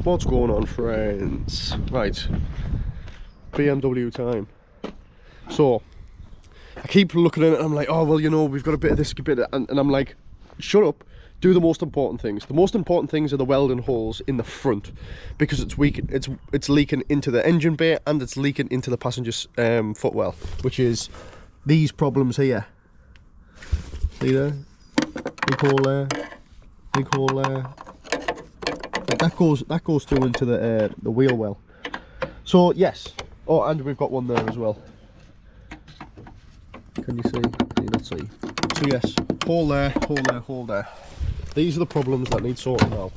What's going on, friends? Right, BMW time. So I keep looking at it and I'm like, oh well, you know, we've got a bit of this, a bit of that, and I'm like, shut up, do the most important things. The most important things are the welding holes in the front, because it's weak, it's leaking into the engine bay and it's leaking into the passenger's footwell, which is these problems here. See there? Big hole there, big hole there. That goes through into the wheel well. So yes. Oh, and we've got one there as well. Can you see? Can you not see? So yes, hole there, hole there, hole there. These are the problems that need sorting out.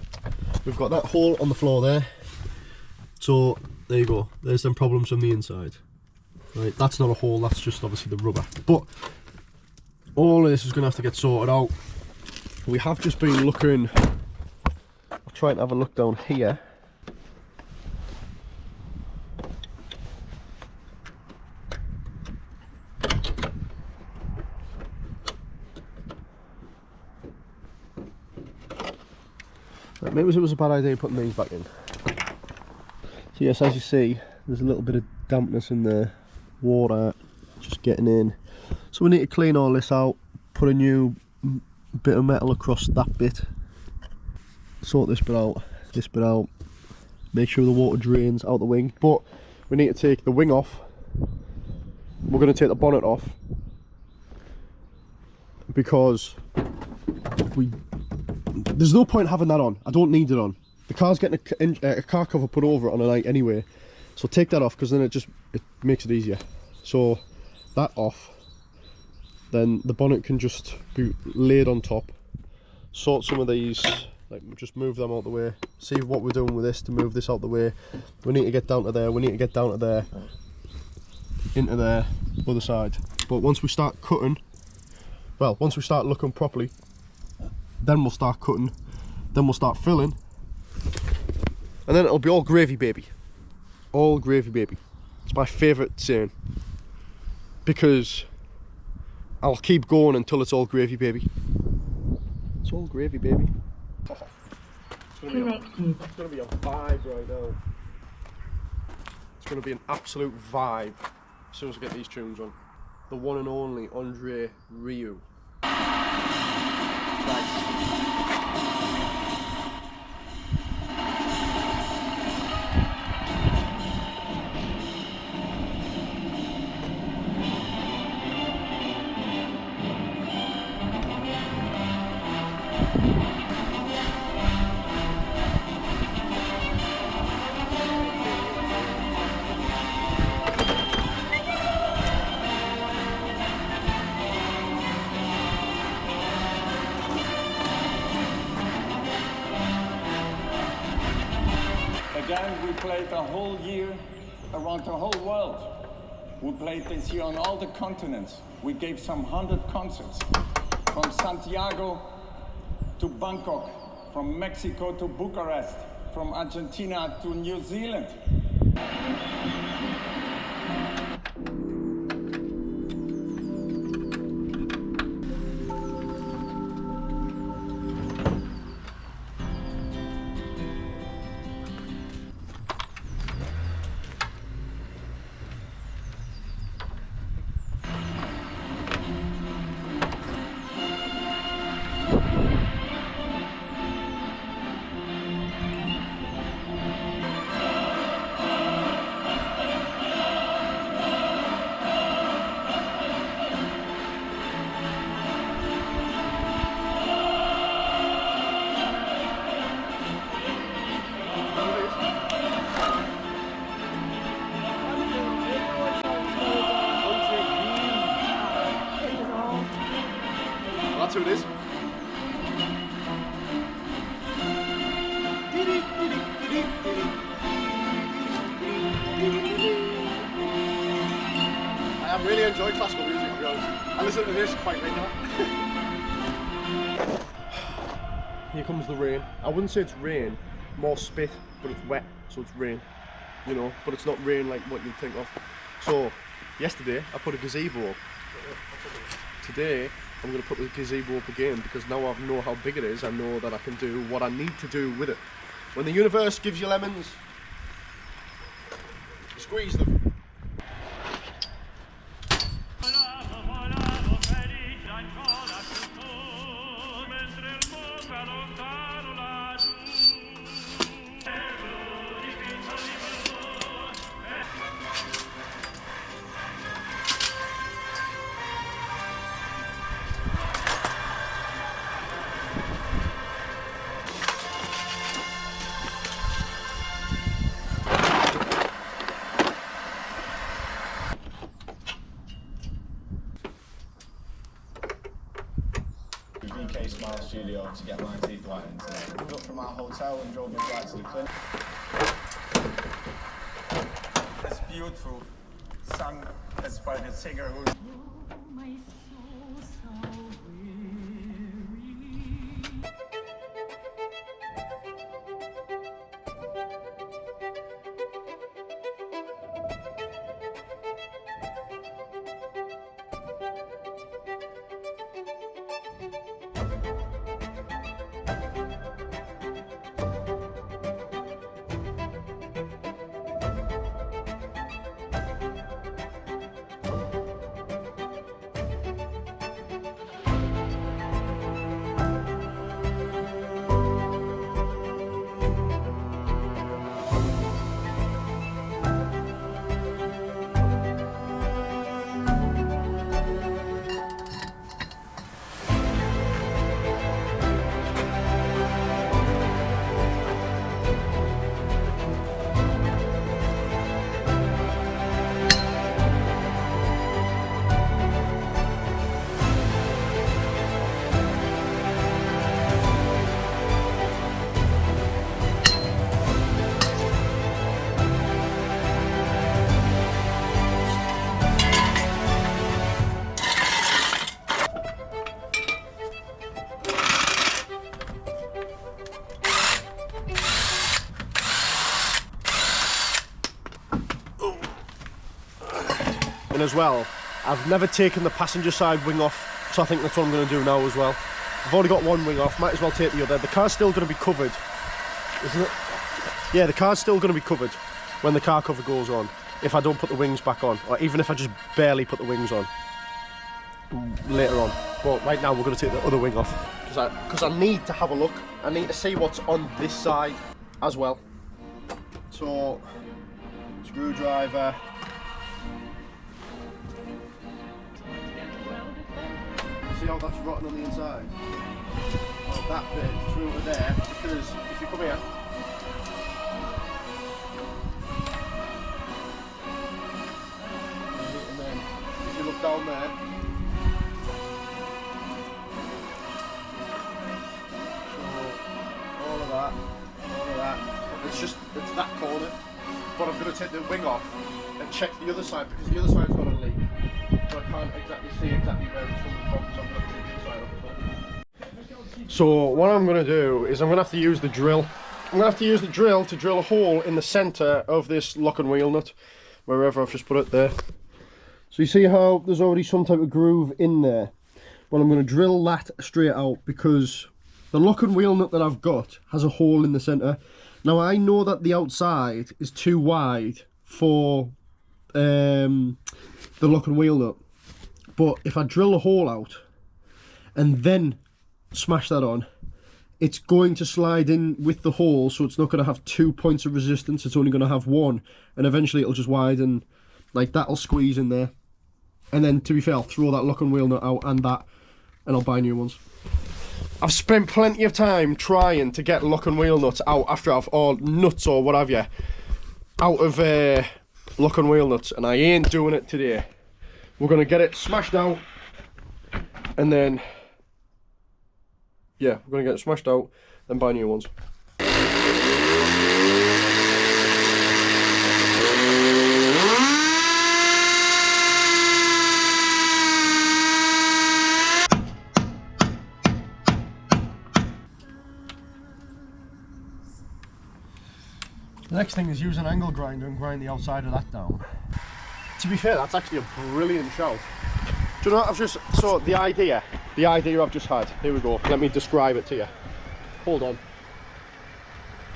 We've got that hole on the floor there. So there you go. There's some problems from the inside. Right, that's not a hole. That's just obviously the rubber. But all of this is going to have to get sorted out. We have just been looking. I'll try and have a look down here. Maybe it was a bad idea putting these back in. So yes, as you see, there's a little bit of dampness in the water just getting in. So we need to clean all this out, put a new bit of metal across that bit, sort this bit out, make sure the water drains out the wing. But we need to take the wing off. We're going to take the bonnet off because there's no point having that on. I don't need it on. The car's getting a car cover put over it on a night anyway, so take that off because then it makes it easier. So that off, then the bonnet can just be laid on top. Sort some of these, like just move them out the way. See what we're doing with this to move this out the way. We need to get down to there. We need to get down to there, into there, other side. But once we start cutting, well, once we start looking properly, then we'll start cutting, then we'll start filling, and then it'll be all gravy, baby. All gravy, baby. It's my favourite saying, because I'll keep going until it's all gravy, baby. It's all gravy, baby. Oh, it's gonna be a vibe right now. It's gonna be an absolute vibe as soon as I get these tunes on. The one and only Andre Rieu. Again, we played the whole year around the whole world. We played this year on all the continents. We gave some 100 concerts, from Santiago to Bangkok, from Mexico to Bucharest, from Argentina to New Zealand. That's who it is. I have really enjoyed classical music, to be honest. I listen to this quite regularly. Here comes the rain. I wouldn't say it's rain, more spit, but it's wet, so it's rain. You know, but it's not rain like what you'd think of. So, yesterday I put a gazebo up. Today I'm going to put the gazebo up again because now I know how big it is. I know that I can do what I need to do with it. When the universe gives you lemons, squeeze them. UK Smile Studio to get my teeth whitened today. I moved up from our hotel and drove me right to the clinic. It's beautiful. Sung as by the singer who My soul so weary. And as well, I've never taken the passenger side wing off, so I think that's what I'm going to do now as well. I've already got one wing off, might as well take the other. The car's still going to be covered, isn't it? Yeah, the car's still going to be covered when the car cover goes on, if I don't put the wings back on, or even if I just barely put the wings on later on. But right now we're going to take the other wing off, because I need to have a look. I need to see what's on this side as well. So, screwdriver. See how that's rotten on the inside? Oh, that bit through to there, because if you come here, and then if you look down there, so all of that, it's that corner. But I'm going to take the wing off and check the other side, because the other side's got a leak. So I can't exactly see exactly where it's coming from, so I'm going to take the inside off as well. So what I'm going to do is I'm going to have to use the drill. I'm going to have to use the drill to drill a hole in the centre of this lock and wheel nut, wherever I've just put it there. So you see how there's already some type of groove in there? Well, I'm going to drill that straight out, because the lock and wheel nut that I've got has a hole in the centre. Now I know that the outside is too wide for the lock and wheel nut, but if I drill a hole out and then smash that on, it's going to slide in with the hole, so it's not going to have 2 points of resistance, it's only going to have one, and eventually it'll just widen, like that'll squeeze in there. And then, to be fair, I'll throw that lock and wheel nut out and I'll buy new ones. I've spent plenty of time trying to get lock and wheel nuts out or nuts or what have you, out of lock and wheel nuts, and I ain't doing it today. We're going to get it smashed out, and then, yeah, we're going to get it smashed out, then buy new ones. The next thing is use an angle grinder and grind the outside of that down. To be fair, that's actually a brilliant shout. Do you know what I've just, so the idea I've just had, here we go, let me describe it to you. Hold on.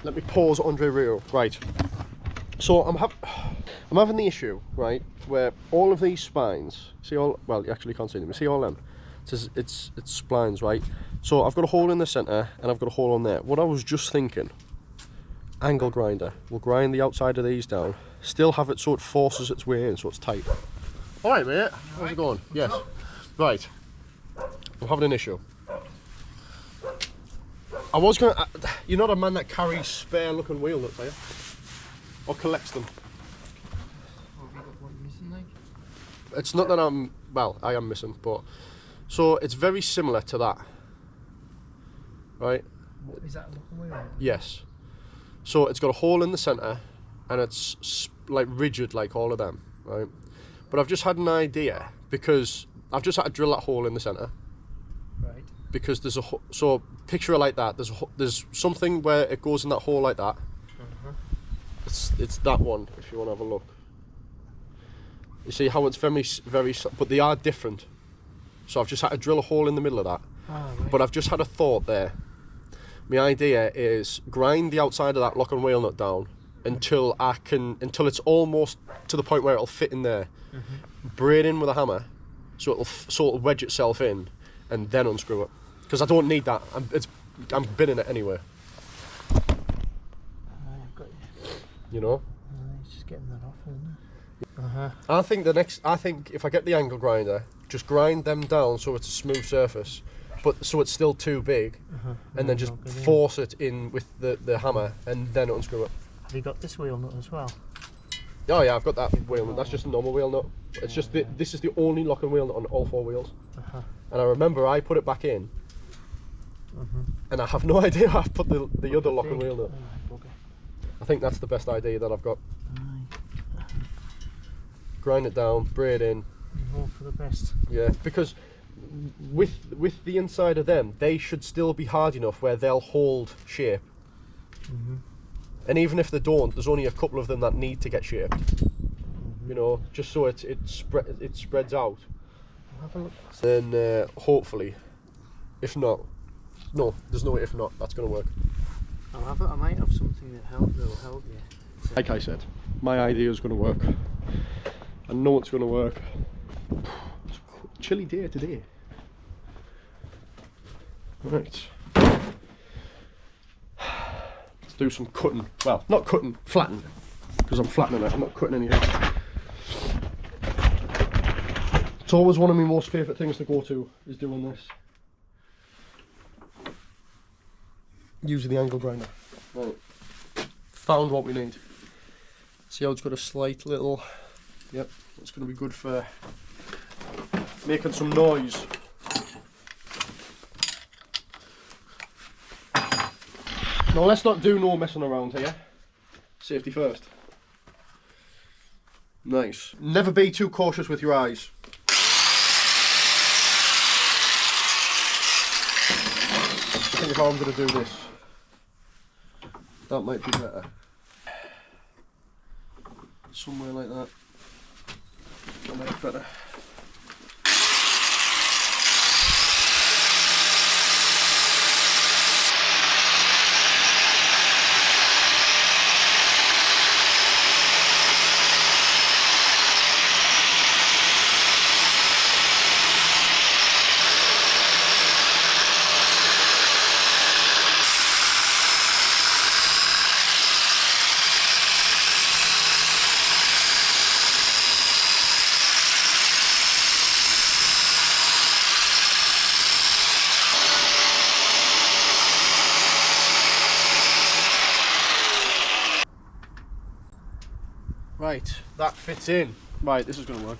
Let me pause Andre Rio. Right. So I'm having the issue, right, where all of these spines, see all, well, you actually can't see them, you see all them? It's splines, right? So I've got a hole in the centre and I've got a hole on there. What I was just thinking, angle grinder, we'll grind the outside of these down, still have it so it forces its way in, so it's tight. Alright mate, how's it going? Yes. Right, I'm having an issue. I was gonna, you're not a man that carries spare looking wheel nuts, are you? Or collects them? Oh, have you got one missing, like? It's not that I'm, well, I am missing, but, so it's very similar to that, right? What, is that a looking wheel? Yes. So it's got a hole in the centre, and it's like rigid like all of them, right? But I've just had an idea, because I've just had to drill that hole in the centre. Right. Because there's a, so picture it like that, there's something where it goes in that hole like that. It's that one, if you want to have a look. You see how it's very, but they are different. So I've just had to drill a hole in the middle of that. Ah, right. But I've just had a thought there. My idea is grind the outside of that lock and wheel nut down until it's almost to the point where it'll fit in there. Braid in with a hammer, so it'll wedge itself in, and then unscrew it. Because I don't need that. I'm binning it anyway. I've got you. You know. It's just getting that off, isn't it? I think if I get the angle grinder, just grind them down so it's a smooth surface, but so it's still too big, and then just force it in with the hammer, and then unscrew it. Have you got this wheel nut as well? Oh yeah, I've got that wheel nut. That's just a normal wheel nut. It's just this is the only lock and wheel nut on all 4 wheels. And I remember I put it back in, and I have no idea how I put the other lock and wheel nut. I think that's the best idea that I've got. Grind it down, braid in. Hope for the best. Yeah, because with the inside of them, they should still be hard enough where they'll hold shape. And even if they don't, there's only a couple of them that need to get shaped. You know, just so it spreads out. I'll have a look. Then hopefully, if not, no, there's no if not, that's going to work. I might have something that will help you. So, Like I said, my idea is going to work. I know it's going to work. It's a chilly day today. Right. Let's do some cutting. Well, not cutting, flattening. Because I'm flattening it, I'm not cutting anything. It's always one of my most favourite things to go to, is doing this. Using the angle grinder. Right. Found what we need. See how it's got a slight little, yep, it's going to be good for making some noise. Now let's not do no messing around here. Safety first. Nice. Never be too cautious with your eyes. I think if I'm going to do this, that might be better. Somewhere like that. That might be better. Right, that fits in. Right, this is going to work.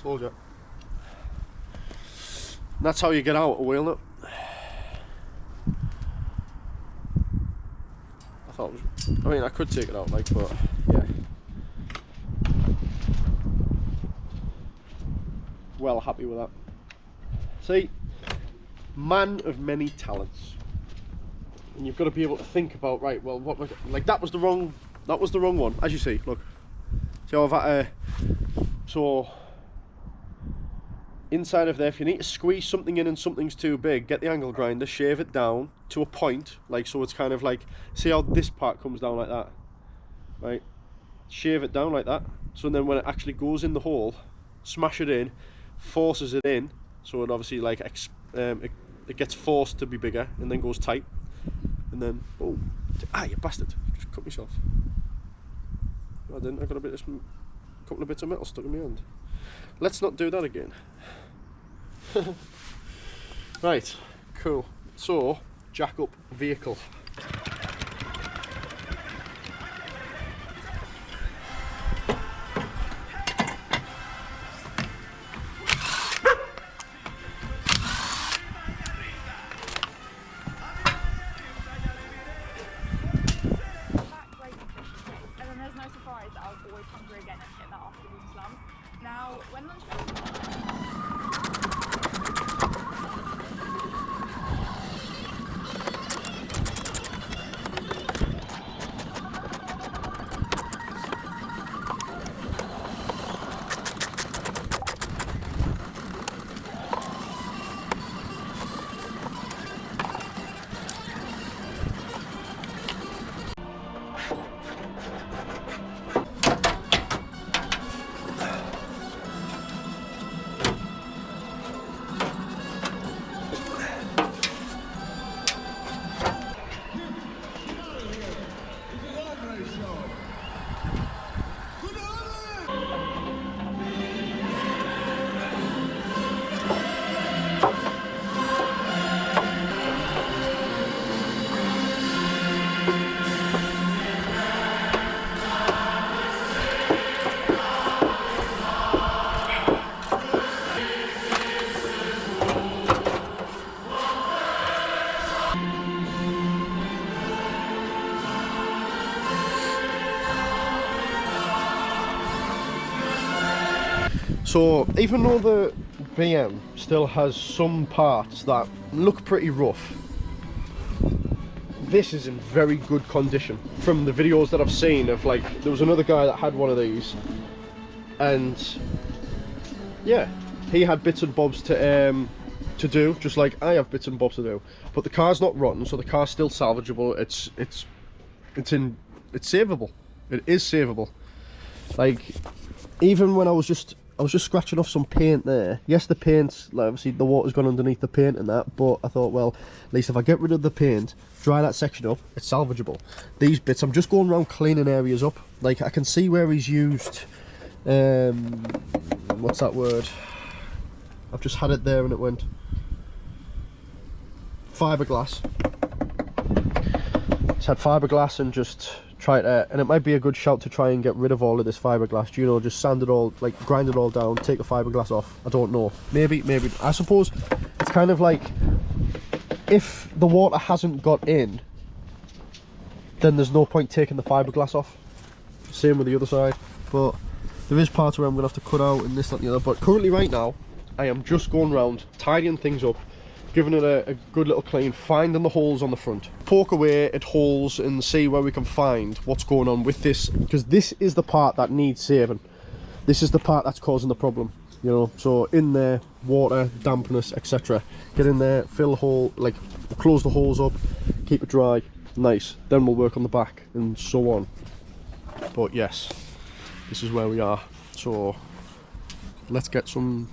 Told you. And that's how you get out a wheel nut. I mean, I could take it out, like, but yeah. Well, happy with that. See, man of many talents, and you've got to be able to think about, right, well, what, like that was the wrong one, as you see. Look, see how I've had so inside of there, if you need to squeeze something in and something's too big, get the angle grinder, shave it down to a point, like so it's kind of like, see how this part comes down like that, right? Shave it down like that, so then when it actually goes in the hole, smash it in, forces it in, so it obviously like it gets forced to be bigger and then goes tight, and then boom. Ah, you bastard, just cut myself. I didn't, I got a couple of bits of metal stuck in my hand. Let's not do that again. Right, cool. So, jack up vehicle. And then there's no surprise that I was always hungry again and hit that afternoon slump. Now, when lunch So even though the BM still has some parts that look pretty rough, this is in very good condition. From the videos that I've seen of, like, there was another guy that had one of these, and yeah, he had bits and bobs to do, just like I have bits and bobs to do. But the car's not rotten, so the car's still salvageable. It's savable. It is savable. Like, even when I was just scratching off some paint there. Yes, the paint, like, obviously the water's gone underneath the paint and that, but I thought, well, at least if I get rid of the paint, dry that section up, it's salvageable. These bits, I'm just going around cleaning areas up. Like, I can see where he's used, what's that word? I've just had it there and it went. Fiberglass. It's had fiberglass and just try to, and it might be a good shout to try and get rid of all of this fiberglass, you know, just sand it all, like grind it all down, take the fiberglass off. I don't know, maybe I suppose it's kind of like, if the water hasn't got in, then there's no point taking the fiberglass off. Same with the other side, but there is parts where I'm gonna have to cut out and this, that and the other. But currently right now I am just going around tidying things up, giving it a good little clean, finding the holes on the front, poke away at holes and see where we can find what's going on with this, because this is the part that needs saving. This is the part that's causing the problem, you know. So in there, water, dampness, etc. Get in there, fill the hole, like close the holes up, keep it dry, nice. Then we'll work on the back and so on. But yes, this is where we are. So let's get some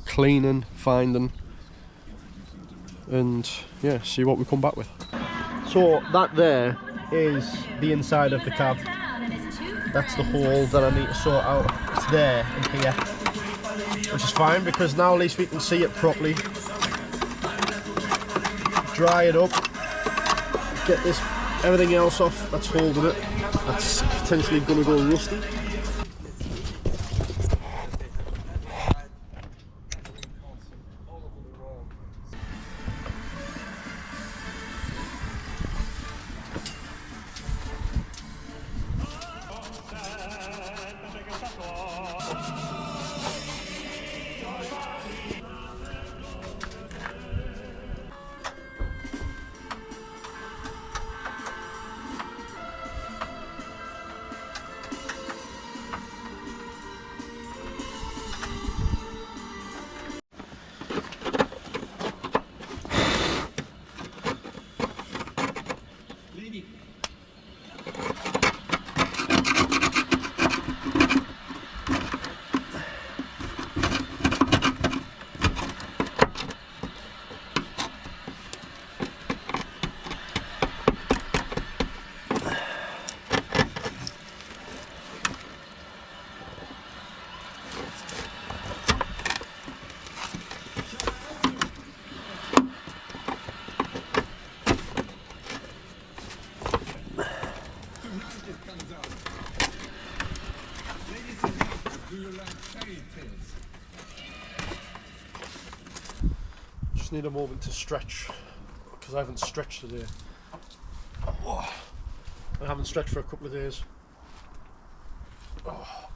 cleaning, finding, and yeah, see what we come back with. So that there is the inside of the cab. That's the hole that I need to sort out. It's there and here, which is fine because now at least we can see it properly. Dry it up, get this, everything else off that's holding it, that's potentially going to go rusty. just need a moment to stretch because I haven't stretched today. I haven't stretched for a couple of days. Oh.